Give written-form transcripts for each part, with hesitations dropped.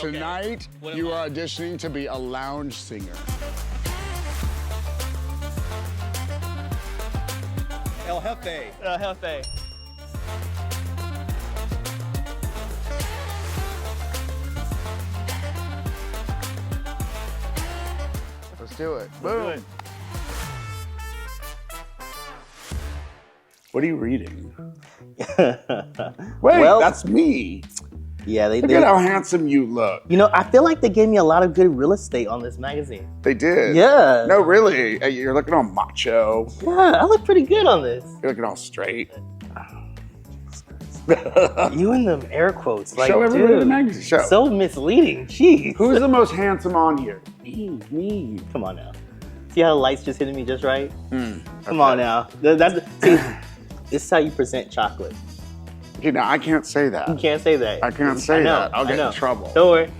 tonight you are auditioning to be a lounge singer. El Jefe. El Jefe. Let's do it. Let's do Boom. it. What are you reading? Wait, Well- that's me. Yeah, Look at how handsome you look. You know, I feel like they gave me a lot of good real estate on this magazine. They did. Yeah. No, really. You're looking all macho. Yeah, I look pretty good on this. You're looking all straight. You and them air quotes, like, Show everybody dude, the magazine. Show. so misleading. Jeez. Who's the most handsome on here? Me. Come on now. See how the lights just hitting me just right? Come okay. on now. See, this is how you present chocolate. You know, I can't say that. You can't say that. I can't say that. I'll get in trouble. Don't worry.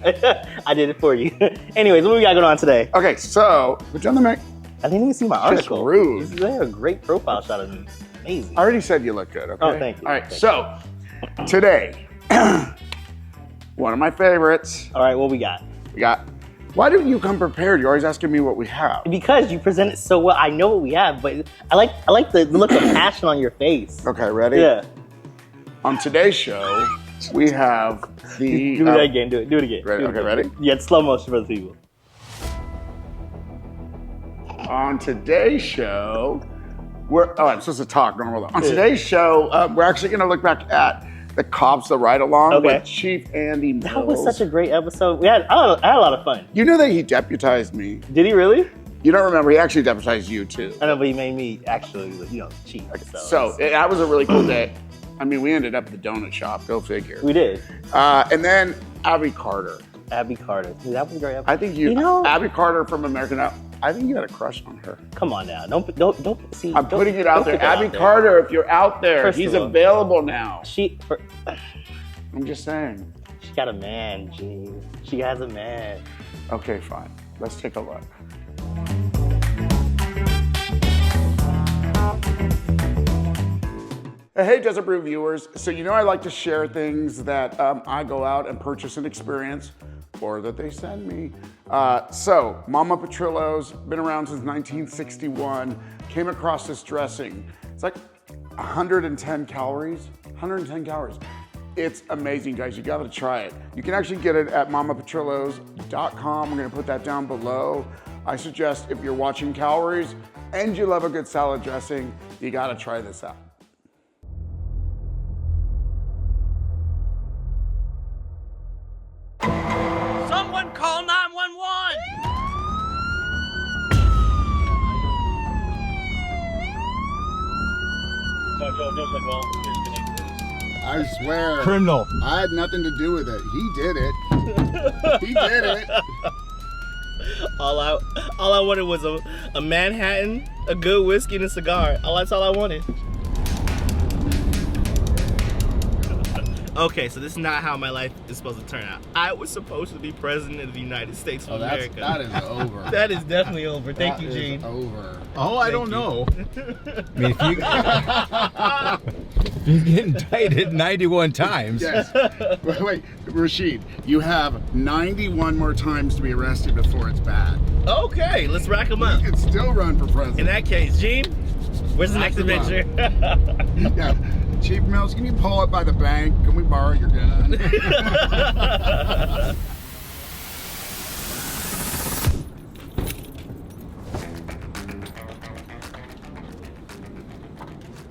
I did it for you. Anyways, what we got going on today? Okay, so, put you on the mic. I didn't even see my Just article. rude. This is a great profile shot of me. Amazing. I already said you look good, okay? Oh, thank you. All right, Thank so, today, one of my favorites, All right, what we got? we got, why don't you come prepared? You're always asking me what we have. Because you present it so well. I know what we have, but I like the look of passion on your face. Okay, ready? Yeah. On today's show, we have the... Do that again. Do it again. Ready? Do it Okay, again. ready? Yeah, it's slow motion for the people. On today's show, I'm supposed to talk normal. On today's show, we're actually going to look back at the Cops the Ride Along Okay. with Chief Andy Mills. That was such a great episode. I had a lot of fun. You know that he deputized me. Did he really? You don't remember? He actually deputized you too. I know, but he made me actually, cheat. So that was a really cool day. I mean, we ended up at the donut shop. Go figure. We did. And then Abi Carter. Abi Carter. Dude, that was a great episode. I think Abi Carter from American Idol. I think you had a crush on her. Come on now. Don't see. I'm putting it out don't there. put that Abi out there. Carter, if you're out there, First he's of all, available now. I'm just saying. She got a man, G. She has a man. Okay, fine. Let's take a look. Hey, Desert Brew viewers. So you know I like to share things that I go out and purchase and experience, or that they send me. So Mama Petrillo's, been around since 1961, came across this dressing. It's like 110 calories, 110 calories. It's amazing, guys. You gotta try it. You can actually get it at mamapetrillos.com. We're gonna put that down below. I suggest if you're watching calories and you love a good salad dressing, you gotta try this out. Someone call 911! I swear. Criminal. I had nothing to do with it. He did it. He did it. All I wanted was a Manhattan, a good whiskey, and a cigar. That's all I wanted. Okay, so this is not how my life is supposed to turn out. I was supposed to be president of the United States of America. That is over. That is definitely over. Thank That you, is Gene. over. Oh, I don't know. I mean, if you get indicted 91 times. Yes. Wait, Rashid, you have 91 more times to be arrested before it's bad. Okay, let's rack them up. You can still run for In president. that case, Gene, where's the next Rack 'em up. adventure? Yeah. Chief Mills, can you pull up by the bank? Can we borrow your gun?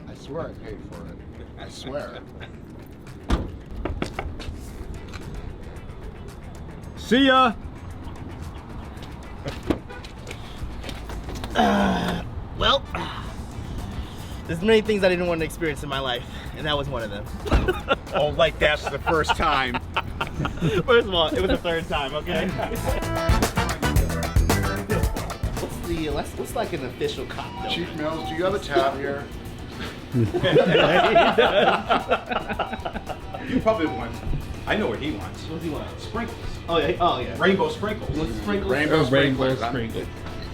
I swear I paid for it. I swear. See ya. Well, there's many things I didn't want to experience in my life, and that was one of them. Oh, like that's the first time. First of all, it was the third time, okay? What's like an official cop donut? Chief Mills, do you have a tab here? You probably want. I know what he wants. What do you want? Sprinkles. Oh yeah. Rainbow sprinkles. Sprinkles? Rainbow sprinklers. sprinkles.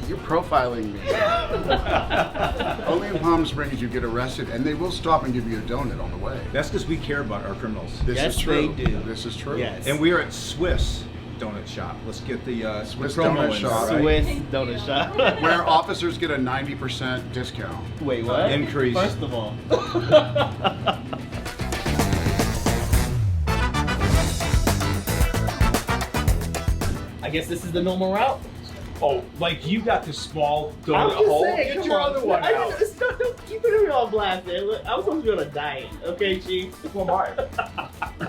You're profiling me. Only in Palm Springs you get arrested, and they will stop and give you a donut on the way. That's because we care about our criminals. This Yes, is true. they do. This is true. Yes. And we are at Swiss donut shop. Let's get the Swiss promo donut in shop. there, right? Swiss donut shop. Where officers get a 90% discount. Wait, what? Increase. First of all. I guess this is the normal route. Oh, like you got the small I'm donut just hole? saying, Get come your on. other one I out. didn't, don't keep it on blast, man. Look, I was supposed to be on a diet, okay, Chief? So am I.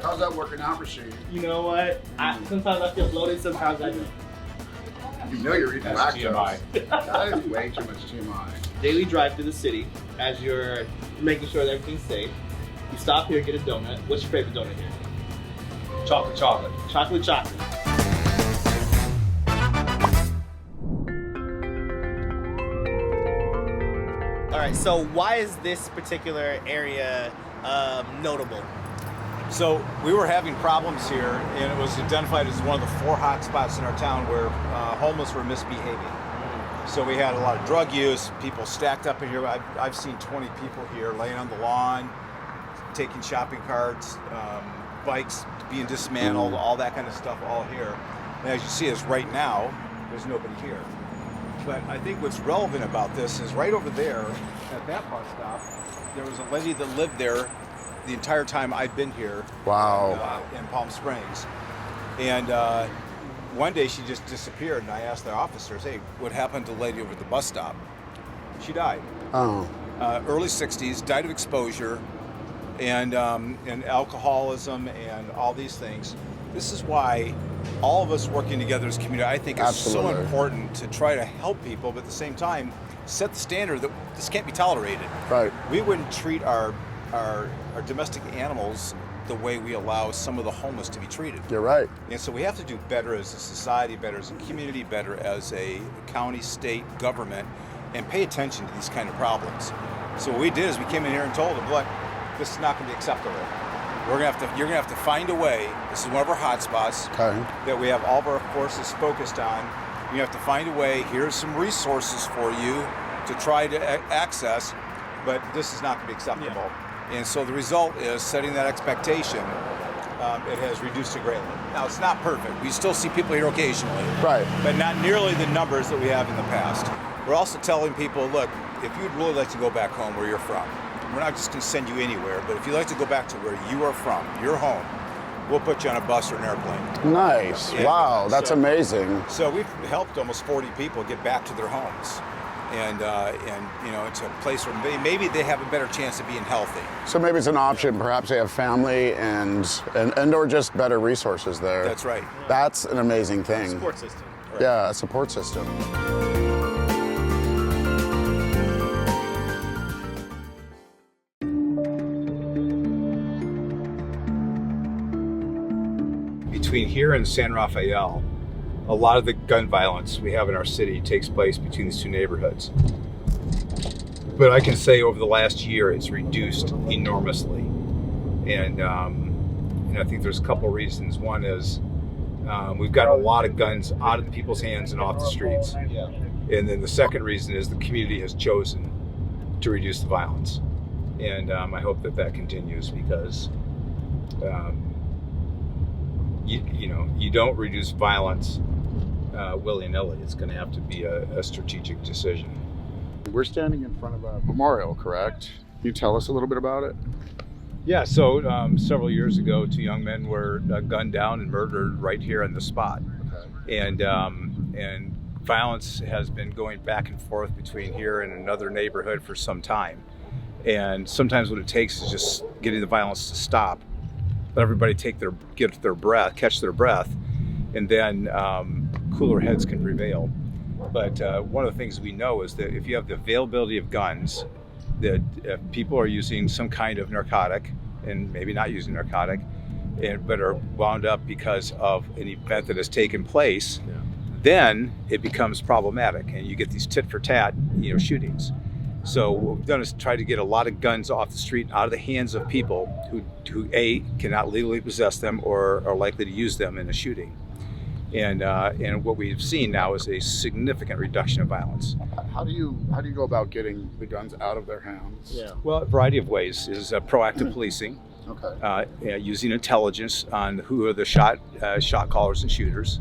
How's that working out, Rasheed? You know what? Sometimes I feel bloated, sometimes I don't. You know you're eating That's lactose. TMI. That is way too much TMI. Daily drive through the city as you're making sure that everything's safe. You stop here, get a donut. What's your favorite donut here? Chocolate. Chocolate. All right, so why is this particular area notable? So we were having problems here, and it was identified as one of the 4 hot spots in our town where homeless were misbehaving. So we had a lot of drug use, people stacked up in here. I've seen 20 people here laying on the lawn, taking shopping carts, bikes being dismantled, all that kind of stuff all here. And as you see us right now, there's nobody here. But I think what's relevant about this is right over there at that bus stop, there was a lady that lived there the entire time I've been here. Wow. In Palm Springs. And one day she just disappeared, and I asked the officers, hey, what happened to the lady over at the bus stop? She died. Oh. Early 60s, died of exposure and alcoholism and all these things. This is why all of us working together as a community, I think, is Absolutely. so important to try to help people, but at the same time, set the standard that this can't be tolerated. Right. We wouldn't treat our domestic animals the way we allow some of the homeless to be treated. You're right. And so we have to do better as a society, better as a community, better as a county, state, government, and pay attention to these kind of problems. So what we did is we came in here and told them, look, this is not going to be acceptable. You're going to have to find a way. This is one of our hot spots Okay. that we have all of our forces focused on. You have to find a way. Here's some resources for you to try to access, but this is not going to be acceptable. And so the result is setting that expectation. It has reduced it greatly. Now, it's not perfect. We still see people here occasionally, Right. but not nearly the numbers that we have in the past. We're also telling people, look, if you'd really like to go back home where you're from, we're not just going to send you anywhere, but if you'd like to go back to where you are from, your home, we'll put you on a bus or an airplane. Nice. Yeah. Wow, that's So- amazing. So we've helped almost 40 people get back to their homes. And you know, it's a place where maybe they have a better chance of being healthy. So maybe it's an option. Perhaps they have family and or just better resources there. That's right. That's an amazing thing. Support system. Right. Yeah, a support system. Between here and San Rafael, a lot of the gun violence we have in our city takes place between these two neighborhoods. But I can say over the last year, it's reduced enormously. And I think there's a couple reasons. One is we've got a lot of guns out of people's hands and off the streets. Yeah. And then the second reason is the community has chosen to reduce the violence. And I hope that that continues because you don't reduce violence willy-nilly. It's going to have to be a strategic decision. We're standing in front of a memorial, correct? Can you tell us a little bit about it? Yeah, so several years ago, 2 young men were gunned down and murdered right here on the spot. Okay. And violence has been going back and forth between here and another neighborhood for some time. And sometimes what it takes is just getting the violence to stop, let everybody catch their breath, and then cooler heads can prevail. But one of the things we know is that if you have the availability of guns, that if people are using some kind of narcotic, and maybe not using narcotic, but are wound up because of an event that has taken place, then it becomes problematic, and you get these tit for tat, shootings. So what we've done is try to get a lot of guns off the street, out of the hands of people who A, cannot legally possess them or are likely to use them in a shooting. And what we've seen now is a significant reduction of violence. How do you go about getting the guns out of their hands? Yeah. Well, a variety of ways is proactive policing. using intelligence on who are the shot callers and shooters.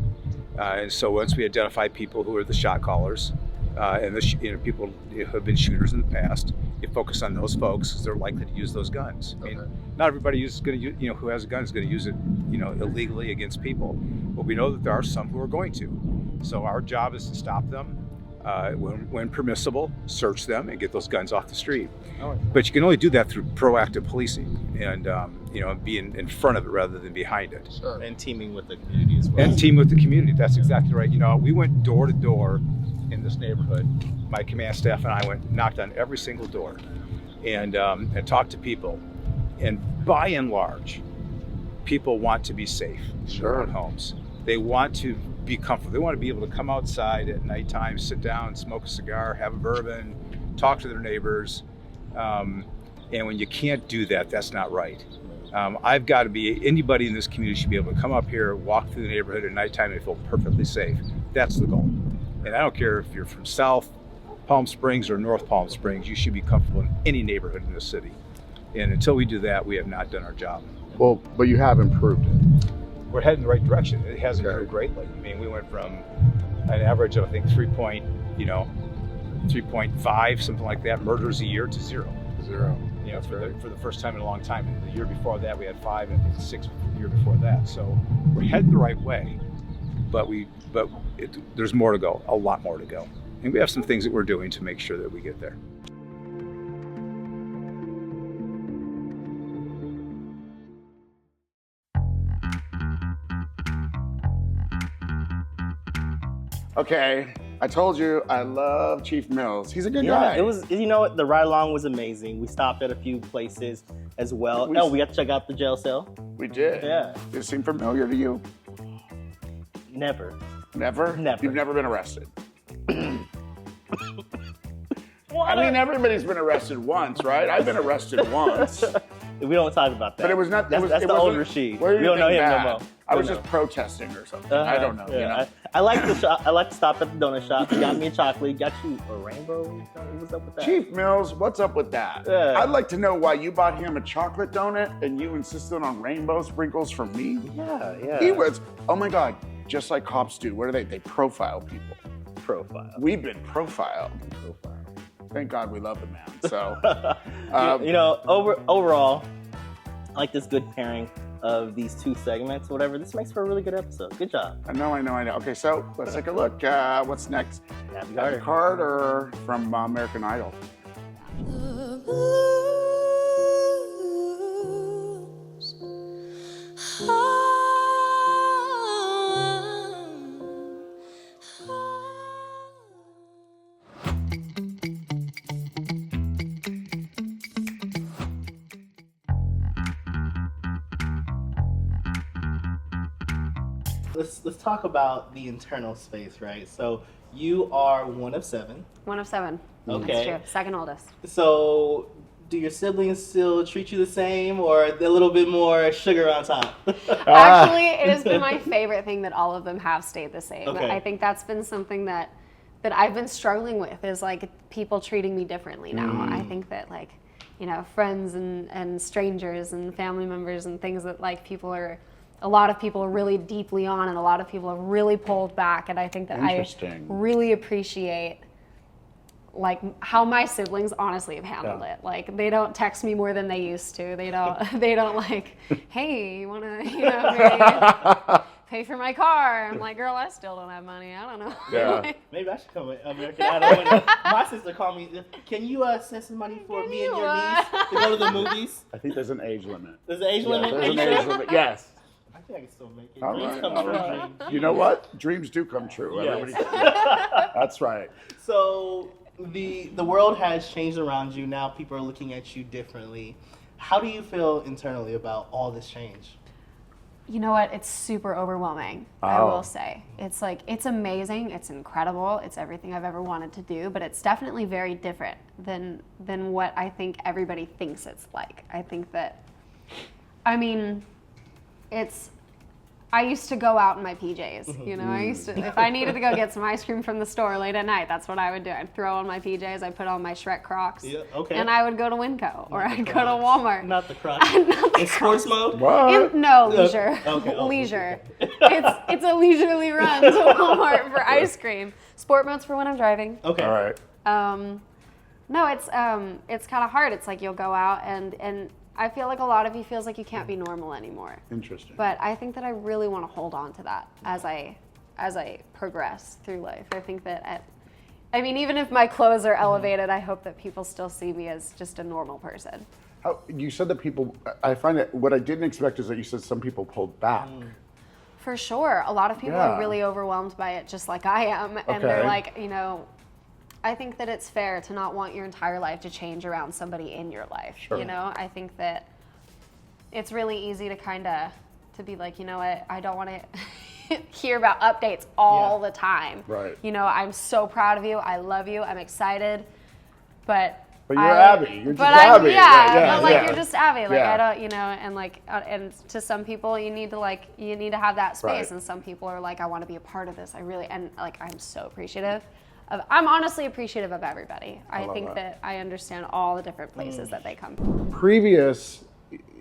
And so once we identify people who are the shot callers and people who have been shooters in the past, you focus on those folks because they're likely to use those guns. I mean, not everybody who has a gun is going to use it, illegally against people. But we know that there are some who are going to. So our job is to stop them when permissible, search them, and get those guns off the street. But you can only do that through proactive policing and being in front of it rather than behind it. Sure. And teaming with the community as well. And team with the community. That's exactly right. We went door to door in this neighborhood. My command staff and I knocked on every single door and talked to people. And by and large, people want to be safe in their own homes. They want to be comfortable. They want to be able to come outside at nighttime, sit down, smoke a cigar, have a bourbon, talk to their neighbors. And when you can't do that, that's not right. Anybody in this community should be able to come up here, walk through the neighborhood at nighttime and feel perfectly safe. That's the goal. And I don't care if you're from South Palm Springs or North Palm Springs, you should be comfortable in any neighborhood in this city. And until we do that, we have not done our job. Well, but you have improved it. We're heading in the right direction. It has improved greatly. I mean, we went from an average of, I think, 3.5, something like that, murders a year to zero. For the first time in a long time. And the year before that, we had 5, and I think 6 the year before that. So we're heading the right way, but there's more to go, a lot more to go. And we have some things that we're doing to make sure that we get there. Okay, I told you I love Chief Mills. He's a good guy. It was, the ride along was amazing. We stopped at a few places as well. We got to check out the jail cell. We did. Yeah. Did it seem familiar to you? Never. Never? Never. You've never been arrested? Everybody's been arrested once, right? I've been arrested once. We don't talk about that. But it was not. That's the old Rashid. We don't know him no more. I was just protesting or something. I don't know. Yeah. I like the shop. I like to stop at the donut shop. He got me a chocolate. Got you a rainbow. What's up with that? Chief Mills, what's up with that? Yeah. I'd like to know why you bought him a chocolate donut and you insisted on rainbow sprinkles for me. Yeah. He was. Oh my God! Just like cops do. What are they? They profile people. Profile. We've been profiled. Thank God we love the man. So, overall, I like this good pairing of these two segments. Whatever. This makes for a really good episode. Good job. I know. Okay, so let's take a look. What's next? Abi Carter from American Idol. Let's talk about the internal space, right? So you are one of 7. One of 7. Okay. That's true. Second oldest. So do your siblings still treat you the same, or a little bit more sugar on top? Actually, it has been my favorite thing that all of them have stayed the same. Okay. I think that's been something that I've been struggling with, is like people treating me differently now. I think that friends and strangers and family members and things that a lot of people are really deeply on, and a lot of people have really pulled back. And I think that I really appreciate how my siblings honestly have handled it. Like, they don't text me more than they used to. They don't hey, you want to, maybe pay for my car? I'm like, girl, I still don't have money. I don't know. Yeah. Maybe I should come with American Idol. My sister called me. Can you send some money for me and your niece to go to the movies? I think there's an age limit. There's an age limit? There's an age limit. Yes. I think I can still make it. All Dreams right, come all true. right. You know what? Dreams do come true. Yes. That's right. So the world has changed around you. Now people are looking at you differently. How do you feel internally about all this change? You know what? It's super overwhelming, I will say. It's it's amazing. It's incredible. It's everything I've ever wanted to do, but it's definitely very different than what I think everybody thinks it's like. I think that, I used to go out in my PJs. You know, I used to, if I needed to go get some ice cream from the store late at night, that's what I would do. I'd throw on my PJs, I'd put on my Shrek Crocs, and I would go to Winco, or I'd go to Walmart. Not the Crocs. In sports mode? What? No, leisure. Okay. Leisure. It's a leisurely run to Walmart for ice cream. Sport mode's for when I'm driving. Okay. All right. No, it's kind of hard. It's like you'll go out and I feel like a lot of you feels like you can't be normal anymore. Interesting. But I think that I really want to hold on to that as I progress through life. I think that I mean, even if my clothes are elevated, I hope that people still see me as just a normal person. You said that people, I find it, what I didn't expect is that you said some people pulled back. For sure. A lot of people Yeah. are really overwhelmed by it, just like I am. And they're like, you know, I think that it's fair to not want your entire life to change around somebody in your life. Sure. You know, I think that it's really easy to kind of, to be like, you know what, I don't want to hear about updates all the time. Right. You know, I'm so proud of you. I love you. I'm excited. But you're Abby. You're just Abby. Yeah, but like you're just Abby. Like I don't, you know, and like, and to some people you need to have that space, Right. and some people are like, I want to be a part of this. I really, and like, I'm so appreciative. I'm honestly appreciative of everybody. I think that I understand all the different places that they come from. Previous,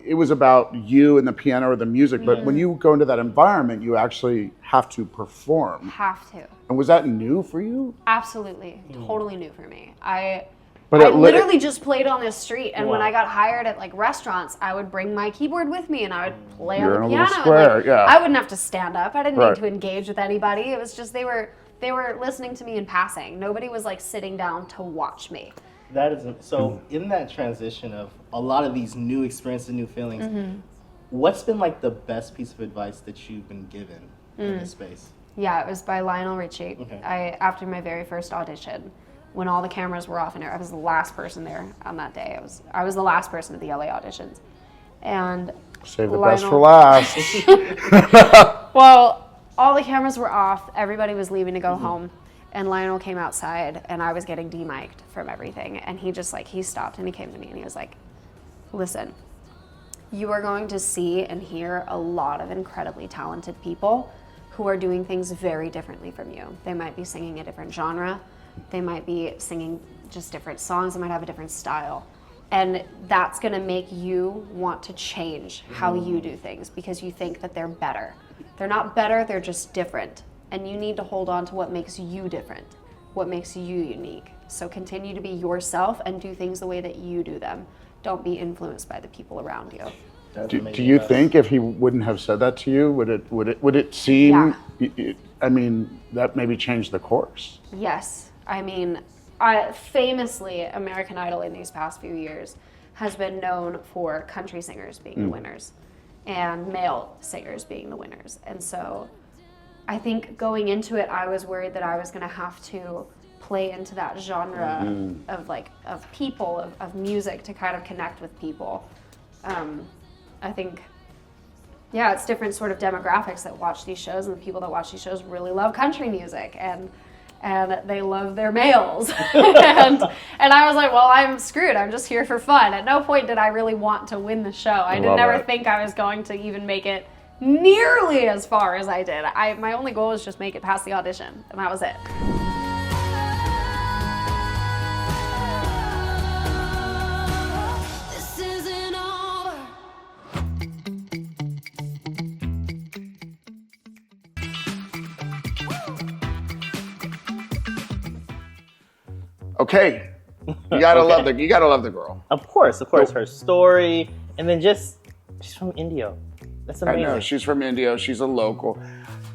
it was about you and the piano or the music, but when you go into that environment, you actually have to perform. Have to. And was that new for you? Absolutely. Totally new for me. I But literally just played on this street, and when Wow. I got hired at like restaurants, I would bring my keyboard with me and I would play You're on in the a piano. little square, and, like, yeah. I wouldn't have to stand up. I didn't Right. need to engage with anybody. It was just they were listening to me in passing. Nobody was like sitting down to watch me. That is so. In that transition of a lot of these new experiences, new feelings, what's been like the best piece of advice that you've been given in this space? Yeah, it was by Lionel Richie. Okay. After my very first audition, when all the cameras were off in there, I was the last person there on that day. I was the last person at the LA auditions, and Save the best for last. Well, all the cameras were off. Everybody was leaving to go home. And Lionel came outside, and I was getting demiked from everything. And he just he stopped and he came to me and he was like, listen, you are going to see and hear a lot of incredibly talented people who are doing things very differently from you. They might be singing a different genre. They might be singing just different songs. They might have a different style. And that's gonna make you want to change how you do things because you think that they're better. They're not better, they're just different. And you need to hold on to what makes you different, what makes you unique. So continue to be yourself and do things the way that you do them. Don't be influenced by the people around you. Do you think if he wouldn't have said that to you, would it seem? Yeah. I mean, that maybe changed the course. Yes, I mean, famously, American Idol in these past few years has been known for country singers being the winners and male singers being the winners. And so I think going into it, I was worried that I was going to have to play into that genre of people, of music to kind of connect with people. I think, yeah, it's different sort of demographics that watch these shows, and the people that watch these shows really love country music and they love their males. and I was like, well, I'm screwed. I'm just here for fun. At no point did I really want to win the show. I did never think I was going to even make it nearly as far as I did. My only goal was just make it past the audition, and that was it. Okay, you gotta love the girl. Of course, her story, and then she's from India. That's amazing. I know, she's from India, she's a local.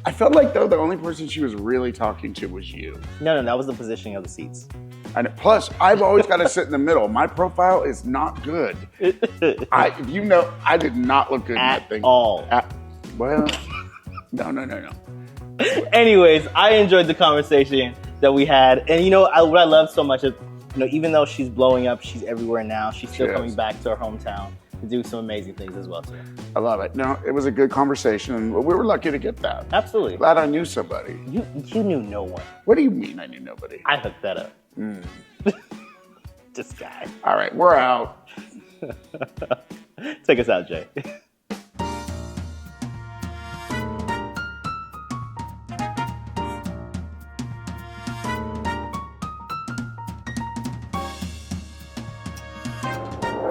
I felt like though the only person she was really talking to was you. No, that was the positioning of the seats. And plus, I've always got to sit in the middle. My profile is not good. I did not look good in that thing. All. Well, no. Anyways, I enjoyed the conversation that we had, and what I love so much is, even though she's blowing up, she's everywhere now. She's still coming back to her hometown to do some amazing things as well too. I love it. No, it was a good conversation, and we were lucky to get that. Absolutely. Glad I knew somebody. You knew no one. What do you mean I knew nobody? I hooked that up. This guy. All right, we're out. Take us out, Jay.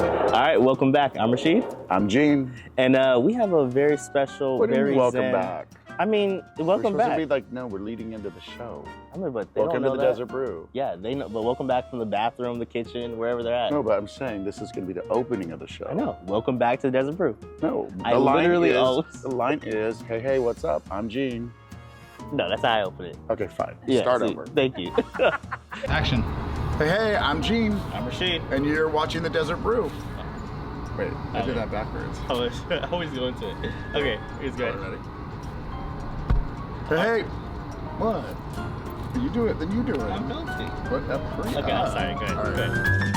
All right, welcome back. I'm Rashid. I'm Gene. And we have a very special, What do you very mean, welcome zen- back? I mean, welcome We're supposed back. to be like, no, we're leading into the show. I mean, but they Welcome don't to know the that. Desert Brew. Yeah, they know. But welcome back from the bathroom, the kitchen, wherever they're at. No, but I'm saying this is going to be the opening of the show. I know. Welcome back to the Desert Brew. No, I literally always- the line is, hey, what's up? I'm Gene. No, that's how I open it. Okay, fine. Yeah, Start see, over. Thank you. Action. Hey, I'm Gene, I'm Rashid. and you're watching the Desert Brew. Wait, I did that backwards. I always go into it. Okay, here's good. Ready? Hey, what? You do it, then you do it. I'm going to. What? Okay, I'm sorry. Good. All right. Good.